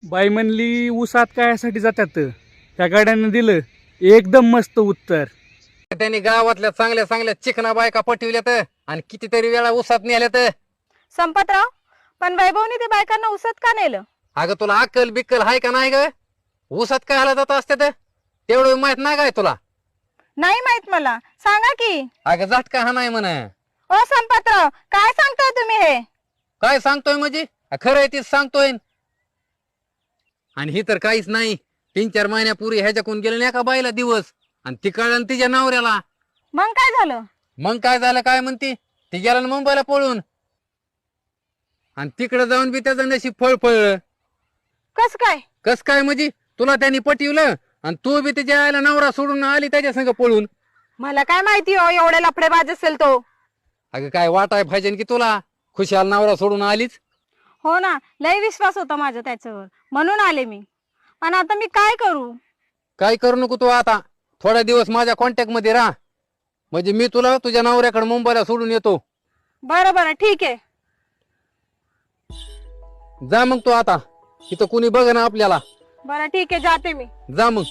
बाई म्हणली ऊसात कायासाठी जातात त्या गाड्यानं दिलं एकदम मस्त उत्तर. त्यांनी गावातल्या चांगल्या चांगल्या चिकना बायका पटविल्यात आणि कितीतरी वेळा उसात नेल्यात. संपतराव, पण वैभवने ते बायकांना उसत का नेलं? अगं तुला अक्कल बिक्कल हाय का नाही ग? उसात काय हाला जात असते तेवढं माहित नाही काय तुला? नाही माहित मला, सांगा की. अगं झटका हा नाही म्हण. ओ संपतराव, काय सांगताय तुम्ही हे? काय सांगतोय म्हणजे खरं आहे तीच सांगतोय. आणि ही तर काहीच नाही. 3-4 महिन्यापूर्वी ह्याच्याकडून गेले नाही का बाईला दिवस, आणि ती कळलं तिच्या नवऱ्याला. मग काय झालं? मग काय झालं काय म्हणते? ती गेला ना मुंबईला पळून, आणि तिकडे जाऊन बी त्याचं नशीब फळफळलं. कस काय? कस काय म्हणजे? तुला त्यांनी पटवलं आणि तू बी तिच्या आईला नवरा सोडून आली त्याच्या संग पळून. मला काय माहिती हो एवढे लफडेबाज असेल तो. अगं काय वाटाय पाहिजे की तुला? खुशाल नवरा सोडून आलीच. हो ना, लय विश्वास होता माझा त्याच्यावर, म्हणून आले मी. पण आता मी काय करू? काय करू नको तू आता. थोड्या दिवस माझ्या कॉन्टॅक्ट मध्ये राहा, म्हणजे मी तुला तुझ्या नवऱ्याकडे मुंबईला सोडून येतो. बरं बरं, ठीक आहे. जा मग तू आता, इथं कुणी बघ ना आपल्याला. बरं ठीक आहे, जाते मी. जा मग.